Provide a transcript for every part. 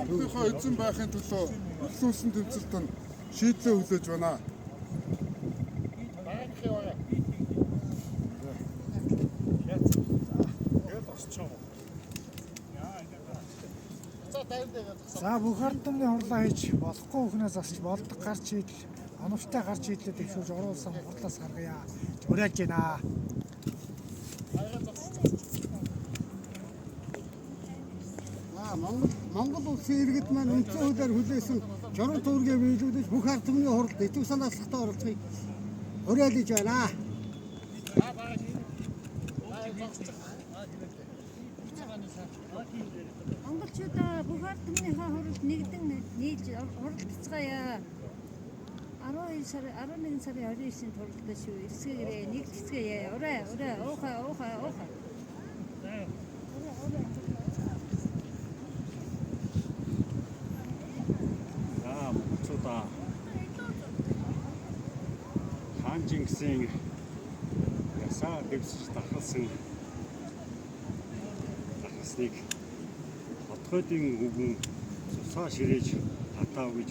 Өөрийнхөө эзэн байхын төлөө ихлүүлсэн тэмцэлтэн шийдлээ хүлээж байна. За бүх ард түмний хурлаа хийж болохгүй хүнээс асч болдог гарч идэл оновчтой гарч идлээ дэвшүүлж оруулсан хурлаас гаргая. Уриалж байна. Монгол улсын иргэд маань үндсэн хуулиар хүлээсэн чорон төвөргөө биелүүлж бүх ард түмний хуралд идэв санаачлахтай оролцохыг уриалж байна. Монголчуудаа бүх ард түмнийхээ хуралд нэгдэн нийлж хуралдацгаая. 11 сарын 29-нд хуралдаж шүү. Эсгээрээ нэгтгэцгээе. Ураа уухай. Монголчуудаа хаан Чингисийн ясаа дэвсэж дахалсныг хотгойдын үгэн цусаа ширээж хатаа гэж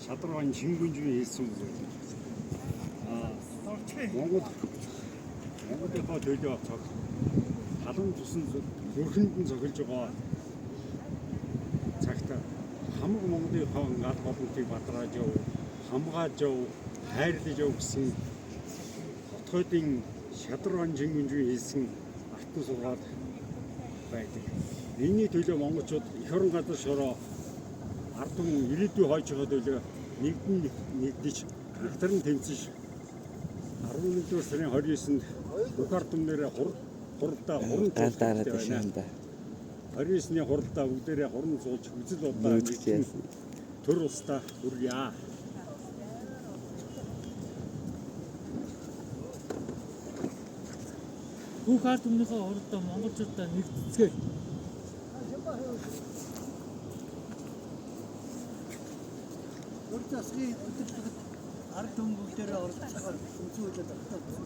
шадрын шингүнжийн хэлсэн үг. Монголынхоо төлөө цог халуун тусан зүрхэнд нь цохилж байгаа цагт хамаг Монголынхоо гал голомтыг батрааж яв, хамгааж яв, хайрлаж яв гэсэн хотгойдын шадрын шингүнжийн хэлсэн артын сургаал байдаг. Энэний төлөө монголчууд эх орон газар шороо ард түмэн ирээдүй хойж байгаа төлөө нэгдэж нэгтрэн тэмцэж 11-р сарын 29-нд бүх ард түмнэрээ хуралдаа хуран туулдаг байна. 29-ний хуралдаа бүгдээрээ хуран суулж үзэл удаа төр устаа хүрье. Бүх ард түмнийхээ хуралдаа монголчуудаа нэгтгэцгээе. Засгийн өдөрлөгт ард түмэн бүгдээрээ оролцохоор үндсэн хуулиар тогтоосон.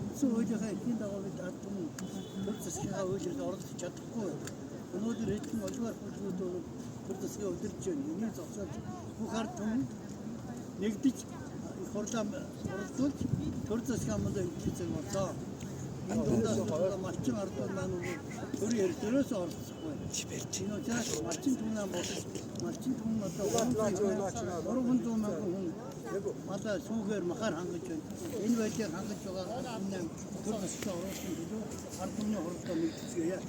Үндсэн хуулийнхаа эхийн дагуу бид ард түмэн төр засгийнхаа хуулиар оролцож чадахгүй. Өнөөдөр хэдэн олигоор бүлгүүд бол төр засгийг удирдах байна. Энийг зогсоож бүх ард түмэн нэгдэж их хурлаа оролцуулж төр засгийн амлаа эвдэлцэг боллоо. Энэ дундаас малчин ард түмэн маань төрийн ярилцлагаас оролцохгүй. Энэ учраас малчин түмэн одоо 300 мянган хүн малаа сүүгээр махаар хангаж байна. Энэ байдлыг хангаж байгаа хүмүүс төр засгийн оруулалтын төлөө ард түмний хуралдаа нэгтгэцгээе.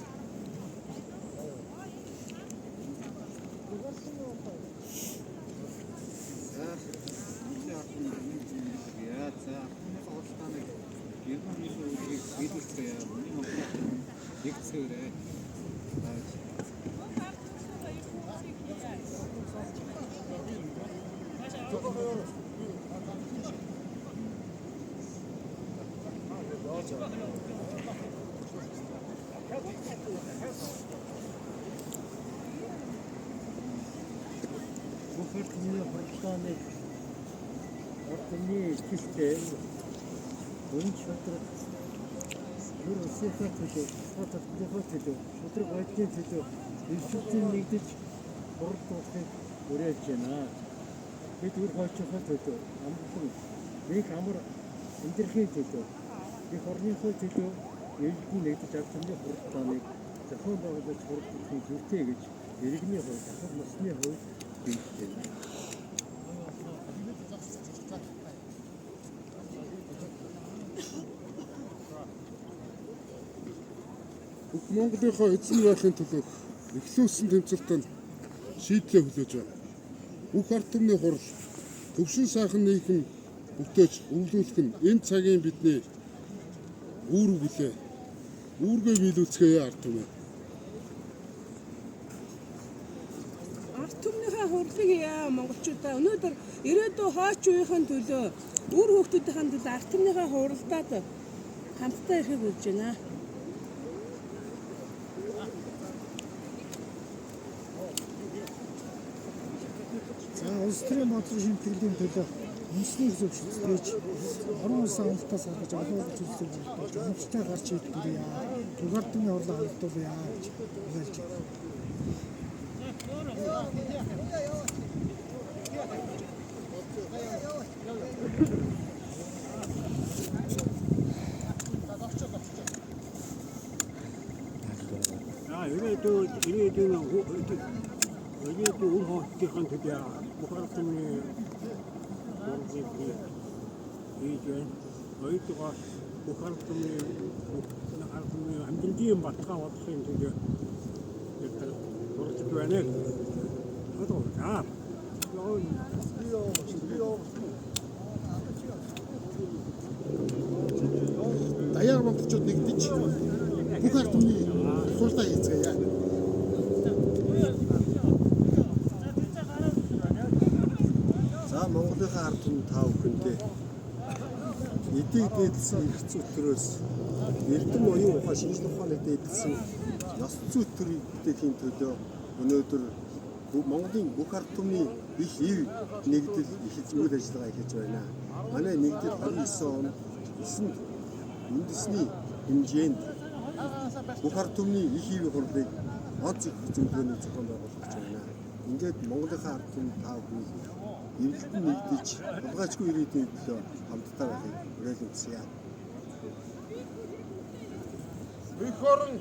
Бүх хүний хуралдааны ордны ихтэй өнч шатрал бүр усийнхаа төлөө хаталтныхаа төлөө шудраг байдлын төлөө дэвшилтийн нэгдэж хуралдуулахыг уриалж байна. Бид үр хойчхоо төлөө амглан нэг амар амьдрахын төлөө их орныхоо төлөө ээлжин нэгдэж авчмын хуралдааныг зохион байгуулж хуралдуулахын зүйтэй гэж иргэний хувьд ахад насны хувьд бэлтгэв. Монголынхоо эзэн байхын төлөө ихлүүлсэн тэмцэлтэн шийдлээ хүлээж байна. Бүх ард түмний хурал төвшин сайхан нийгэм бүтээж өвлүүлэх нь энэ цагийн бидний үүрэг билээ. Үүргээ биелүүлцгээе ард түмэн. Ард түмнийхээ хурлыг яа монголчуудаа өнөөдөр ирээдүйн хойч үеийн төлөө үр хүүхдүүдийн төлөө ард түмнийхээ хуралдаад хамтдаа ирэхийг хүсэж байна. Улс төрийн бодлого шимтгэлийн төлөө үндэсний зөвшөөрлөж орон улсын амлалтаас гаргаж олон зүйлсийг бодож оновчтой гарч идэх Бүх ард түмний хурлаа холбоотуулъя гэж уриалж байна. ирээдүйн үр хоолтын төлөө бүх ард түмний хурлыг хийж байна. Хоёрдугаар бүх ард түмний амжилтын баталгаа болгохын төлөө хурлаж байна. Даяар монголчууд нэгдэж бүх ард түмний хурлаа хийцгээе. За Монголынхаа ард түмэн та бүхэндээ эдийг дээдлсэн эрх зүйтрөөс эрдэм оюун ухаан шинжлэх ухааны дээдлсэн ёс зүйтрийг бүтээхийн төлөө өнөөдөр Монголын бүх ард түмний их ив нэгдэл их үйл ажиллагаа хийж байна. Манай нэгдэл 29 он 9 үндэсний хэмжээнд бүх ард түмний их ив хурлыг онц их зөвлөгөөний зохион байгуулж байна. Ингээд Монголынхаа ард түмэн та бүхэн эвлэлтэн нэгдэж хулгайчгүй ирээдүйн төлөө хамтдаа байхыг уриалгая. Их орон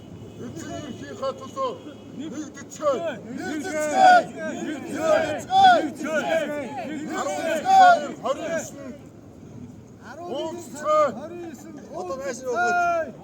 эцэг эрхийнхаа төлөө нэгдэцгээе. Одоо маш өгөөч.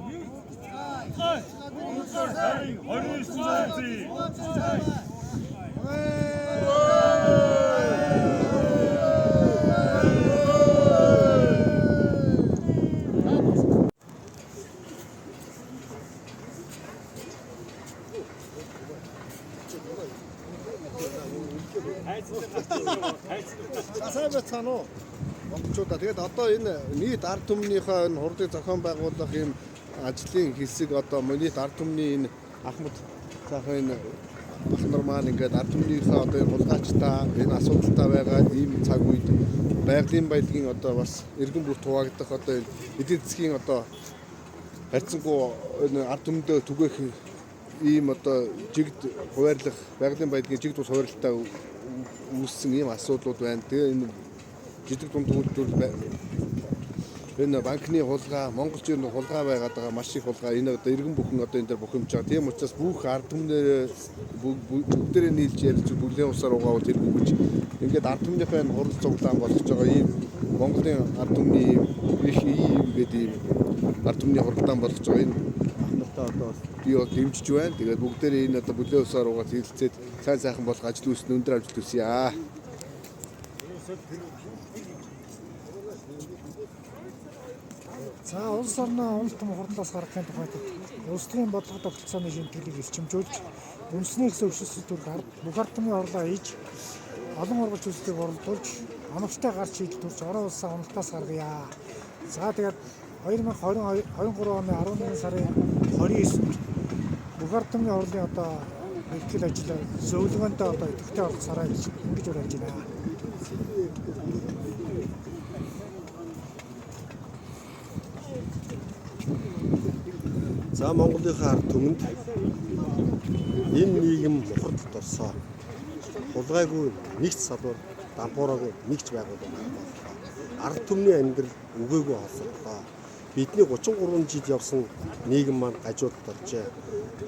Сайн байцгаана уу? Монголчуудаа. Тэгээд одоо энэ нийт ард түмнийхээ энэ хурлыг зохион байгуулах юм ажлын хэсэг одоо нийт ард түмний энэ Ахмад цаахан энэ ах нар маань ингээд ард түмнийхээ одоо энэ хулгайчтай энэ асуудалтай байгаа ийм цаг үед байгалийн баялагын одоо бас эргэн бүр хуваагдах одоо энэ эдийн засгийн одоо харьцангуй энэ ард түмэндээ түгээх ийм одоо жигд хуваарлах байгалийн баялагын жигд ус хуваарлалтаа үүссэн ийм асуудлууд байна. Тэгээ энэ жижиг дунд үйлдвэр энэ банкны хулгай, монголчууд хулгай байгаад байгаа маш их хулгай. Энэ одоо иргэн бүхэн одоо энэ дээр бухимж байгаа. Тийм учраас бүх ард түмнээ бүгдээрээ нийлж ярьж бүлээн усаар угаавал тэргүй гэж ингээд ард түмнийхээ хурал цуглаан болгож байгаа ийм Монголын ард түмний их ийм гэдэг ийм ард түмний хуралдаан болгож байгаа энэ ахнартаа одоо би бол дэмжиж байна. Тэгээд бүгдээрээ энэ одоо бүлээн усаар угаад хэлцээд сайн сайхан болох ажил үүснэ, өндөр амжилт хүсье. За улс орноо улс тум хурлаас гаргахын тухайд улс төрийн бодлого тогтолцооны шийдвэрийг эрчимжүүлж үндэсний хэсэг өвчсөн төрөг бүх ард түмний хурлаа хийж олон ургач үйлсийг оролдуулж оновчтой гарч шийдэл төрж орон улсаа уналтаас гаргая. За тэгээд 2023 оны 11 сарын 29-нд бүх ард түмний хурлын одоо бэлтгэл ажил зөвлөгөөнтэй одоо идэвхтэй оролцоорой гэж ингэж уриалж байна. За Монголынхаа ард түмэнд энэ нийгэм мухардалд орсоо хулгайгүй нэгц салбар дампуураагүй нэгч байгуулах байна. Ард түмний амьдрал үгээгүй холсоллоо. Бидний 33 жил явсан нийгэм маань гажуудад оржээ.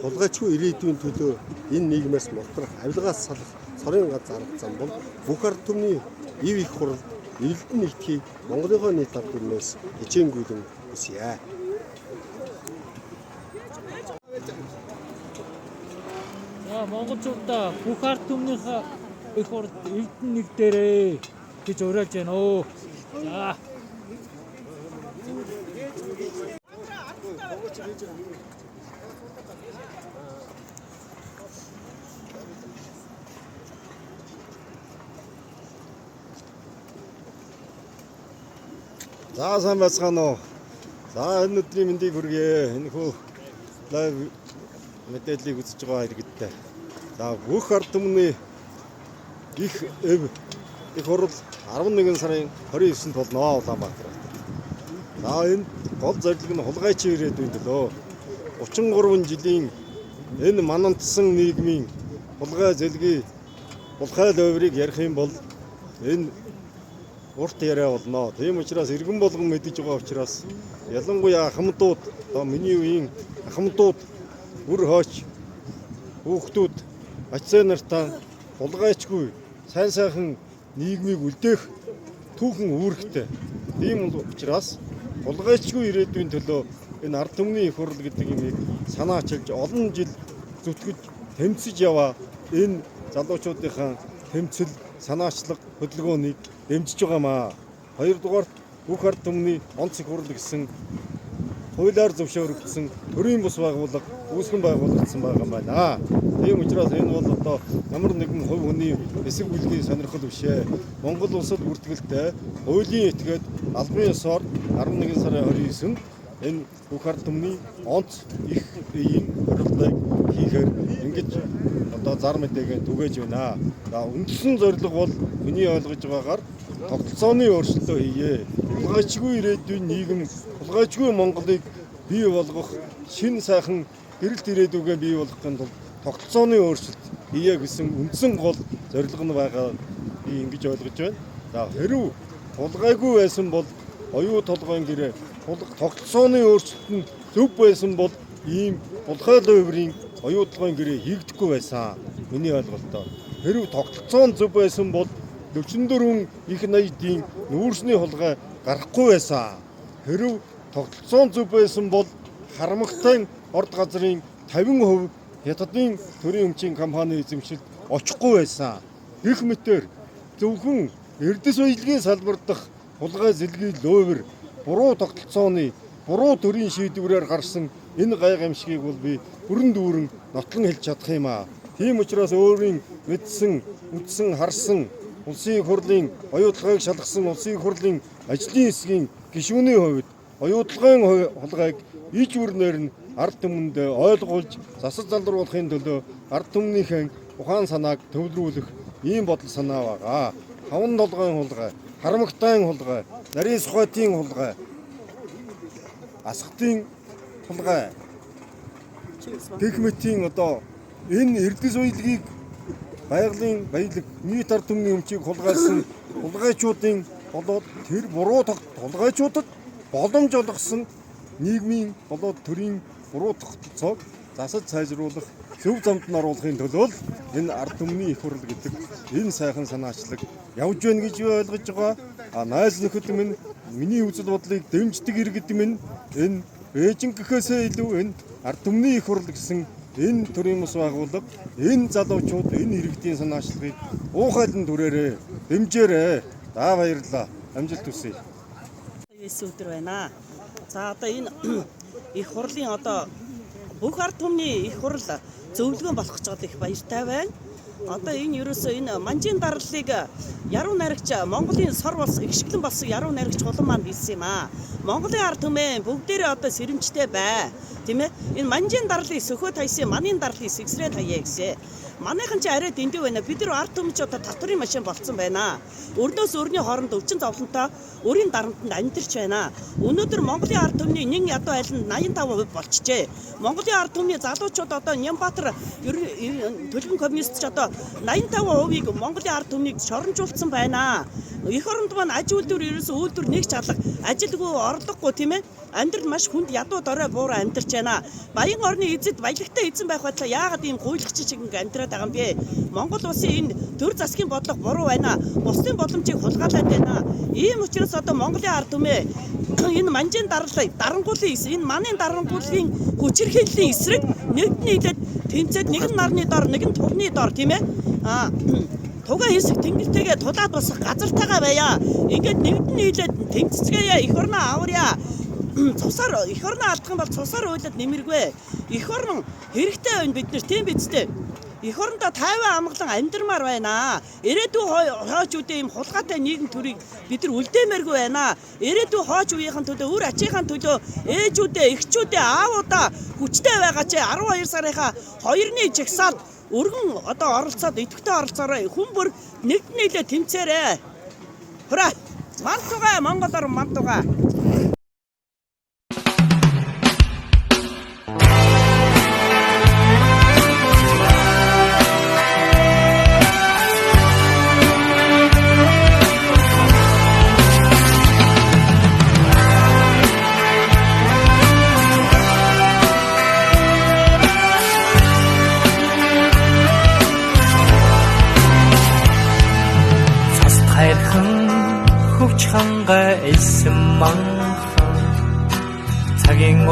Хулгайчгүй ирээдүйн төлөө энэ нийгмээс мултрах, авилгаас салах цорын газар арга зам бол бүх ард түмний ив их хурал эвлэлтэн нэгдэхийг Монголынхоо нийт ард түмнээс хичээнгүйлэн хүсье. За монголчуудаа бүх ард түмнийхээ их хурд эвдэн нэгдээрээ гэж уриалж байна оо. За. За сайн байцгаана уу. За энэ өдрийн мэндийг хүргэе. Энэ хүү лайв мэдээллийг үзэж байгаа иргэдтэй. За бүх ард түмний их хурал 11 сарын 29-нд болно Улаанбаатар. За энэ гол зорилго нь хулгайчийн ирээдүйн төлөө 33 жилийн энэ манантсан нийгмийн булгай зэлгийн булхай лойврыг ярих юм бол энэ урт яриа болно. Тийм учраас иргэн болгон мэдэж байгаа учраас ялангуяа ахмадууд одоо миний үеийн ахмадууд бүр хооч хүүхдүүд ачаа нартаа булгайчгүй сайн сайхан нийгмийг үлдээх түүхэн үүрэгтэй. Тийм учраас булгайчгүй ирээдүйн төлөө энэ ард түмний их хурл гэдэг юмыг санаачилж олон жил зүтгэж тэмцэж яваа энэ залуучуудынхаа тэмцэл санаачлаг хөдөлгөөнийг дэмжиж байгаамаа. Хоёрдугаар бүх ард түмний онц их хурл гэсэн хуулиар зөвшөөрөгдсөн төрийн бус байгууллага үүсгэн байгуулагдсан байгаа байна. Тийм учраас энэ бол одоо ямар нэгэн хувь хүний эсэг бүлгийн сонирхол биш ээ. Монгол улсад бүртгэлтэй хуулийн этгээд албан ёсоор 11 сарын 29-нд энэ бүх ард түмний онц их ийн хуралдааг хийхээр ингэж одоо зар мэдээгээ түгээж байна. За үндсэн зорилго бол миний ойлгож байгаагаар тогтолцооны өөрчлөлтөө хийе. Булгайчгүй ирээдүйн нийгэм, булгайчгүй Монголыг бий болгох шин сайхан гэрэлт ирээдүгээ бий болгохын тулд тогтолцооны өөрчлөлт хийе гэсэн үндсэн гол зорилго нь байгаа би ингэж ойлгож байна. За хэрв булгайгүй байсан бол оюу толгойн гэрээ тогтолцооны өөрчлөлт нь зөв байсан бол ийм булхай лойврын оюу толгойн гэрээ хийгдэхгүй байсан. Миний ойлголтоор хэрв тогтолцоо нь зөв байсан бол 44 их найдын нүүрсний хулгай гарахгүй байсан. Хэрв тогтолцоо зөв байсан бол харамгтай орд газрын 50% хятадын төрийн өмчийн компани эзэмшилд очихгүй байсан. Гэх мэтээр зөвхөн эрдэс баялагын салбар дахь хулгай зэлгийн лойвер буруу тогтолцооны буруу төрийн шийдвэрээр гарсан энэ гай гамшигыг бол би бүрэн дүүрэн нотлон хэлж чадах юм аа. Тийм учраас өөрийн мэдсэн, үтсэн, харсан улсын их хурлын оюутлагыг шалгасан улсын их хурлын ажлын хэсгийн гишүүний хувьд оюутлагын хулгайг иж бүрнээр нь ард түмэнд ойлгуулж засаж залруулахын төлөө ард түмнийхэн ухаан санааг төвлөрүүлэх ийм бодол санаа байгаа. Хаван толгойн хулгай, харамгтайн хулгай, нарийн сухатын хулгай, асхтын хулгай, гэх мэтийн одоо энэ эрдэс баялагийг байгалийн баялаг нийт ард түмний өмчийг хулгайлсан хулгайчуудын болоод тэр буруу хулгайчуудад боломж олгосон нийгмийн болоод төрийн буруу тогтолцоог засаж сайжруулах зөв замд нь оруулахын төлөө энэ ард түмний их хурл гэдэг энэ сайхан санаачлаг явж байна гэж ойлгож байгаа. Найз нөхөд минь миний үзэл бодлыг дэмждэг иргэд минь энэ Бээжин гэхээсээ илүү энэ ард түмний их хурл гэсэн энэ төрийн бус байгууллага энэ залуучууд энэ иргэдийн санаачлагыг уухайлан түрээрээ дэмжээрэй. За баярлалаа. Амжилт хүсье. Өдөр байна. За одоо энэ их хурлын одоо бүх ард түмний их хурл зөвлөгөө болох гэж байгаа их баяртай байна. Одоо энэ ерөөсөө энэ манжийн дарлалыг яруу найрагч Монголын сор болсон ихшгэлэн болсон яруу найрагч улам маань хэлсэн юм аа. Монголын ард түмэн бүгдээрээ одоо сэрэмжтэй бай. Тийм ээ? Энэ манжийн дарлалыг сөхөө тайсан, манийн дарлалыг сэгсрээ таяа гэсэн. Манайхан ч арай дэндүү байна. Бид нар ард түмч одоо татврын машин болцсон байна. Өрнөөс өрний хооронд өвчин зовлонтой өрийн дарамтанд амьдарч байна. Өнөөдөр Монголын ард түмний нэг ядуу айланд 85% болчихжээ. Монголын ард түмний залуучууд одоо Нямбатар төлөвлөн коммунист ч одоо 85%-ийг Монголын ард түмнийг шоронжуулсан байна. Эх оронд маань аж үйлдвэр ерөөсөө үйлдвэр нэг чалга, ажилгүй орлогогүй тийм ээ. Амьдрал маш хүнд ядуу дорой буураа амьдарч байна. Баян орны эзэд баялагтай эзэн байх батлаа яагаад ийм гуйлагч шиг амьдраад байгаа юм бэ? Монгол улсын энэ төр засгийн бодлого буруу байна. Бусдын боломжийг хулгайлаад байна. Ийм учраас одоо Монголын ард түмээ энэ манжийн дарлалыг дарангуулын энэ манын дарангуулын хүчирхийллийн эсрэг нэгд нийлээд тэмцээд нэг нь нарны дор, нэг нь турны дор тийм ээ. Туга хэсэг тэнгэлтэйгээ тулаад босох газартайгаа байя. Ингээд нэгд нийлээд тэмцэцгээе. Эх орноо аварья. Цусаар эх орноо алдах юм бол цусаар уйлаад нэмэргүй. Эх орн хэрэгтэй байна бид нар тийм биз дээ. Эх орондоо тайван амгалан амьдрмаар байна. Ирээдүйн хойч үедээ ийм хулгайтай нийгэм төрийг бид нар үлдээмээргүй байна. Ирээдүйн хойч үеийнхэн төлөө үр ачийнхаа төлөө ээжүүдээ, эхчүүдээ, аавуудаа хүчтэй байгаа чи 12 сарынхаа 2-ны жагсаалд өргөн одоо оролцоод идэвхтэй оролцоорой. Хүн бүр нэгд нийлээ тэмцээрэй. Хура. Мантугай Монголоор мантугай.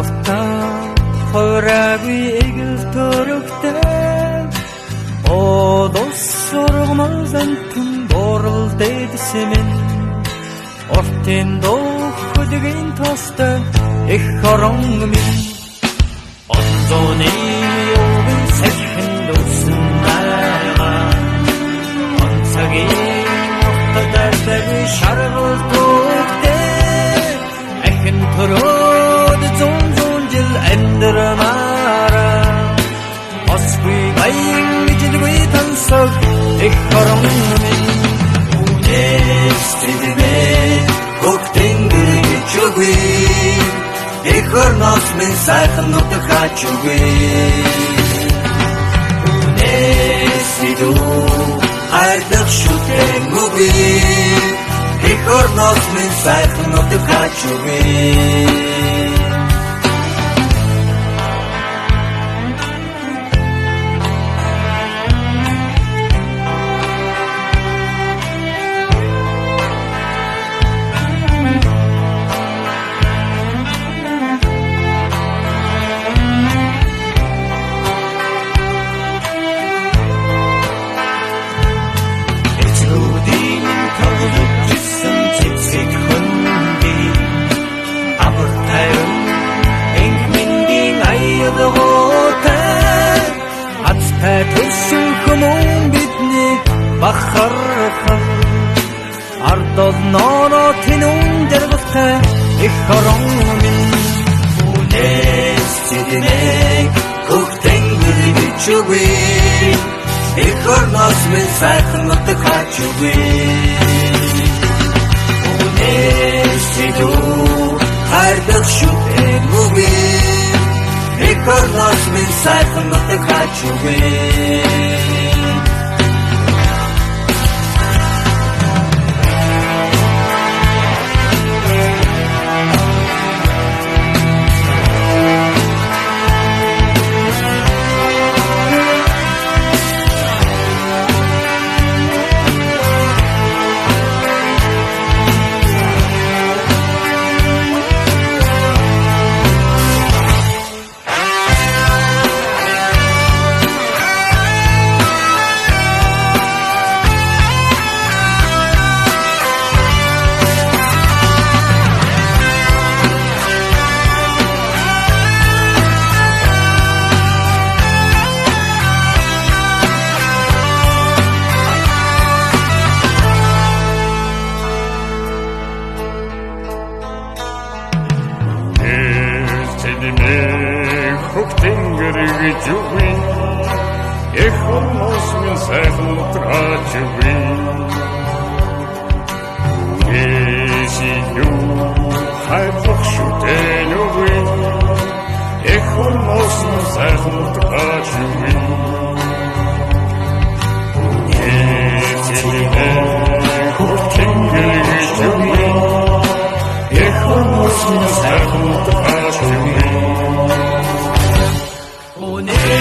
Уртаа хойраагүй эгэл төрөгтэй Одос сургамал зантун борол дэдсэмэн Ортын дохөлгийн тостой их хорон минь Онзоны өвгөн сахин дүүсэн найгаа Онцагийн ортадайсагүй шаргал төгтэй Ахин төрөөд зун жил амьдрамаараа Осгүй баян жилгүй тансаг их хорон минь Үнэс тэдмээ хөхтэнгэр гэж үгүй их орноос минь сайхан нутаг хач үгүй Үнэс идүү хайрлах шүтэн үгүй их орноос минь сайхан нутаг хач үгүй Бахархан ардол ноно тинун дэргэлтэй их хорон минь Үнэс тэдмээ хөхтэнгэр гэж үгүй их орноос минь сайхан нутаг хач үгүй Үнэс идүү хайрлах шүтэн үгүй их орноос минь сайхан нутаг хач үгүй хөхтэнгэр гэж үгүй их орноос минь сайхан нутаг хач үгүй Үнэс идүү хайрлах шүтэн үгүй их орноос минь сайхан нутаг хач үгүй Үнэс идүү хөхтэнгэр гэж үгүй их орноос минь сайхан нутаг хач үгүй Үнэс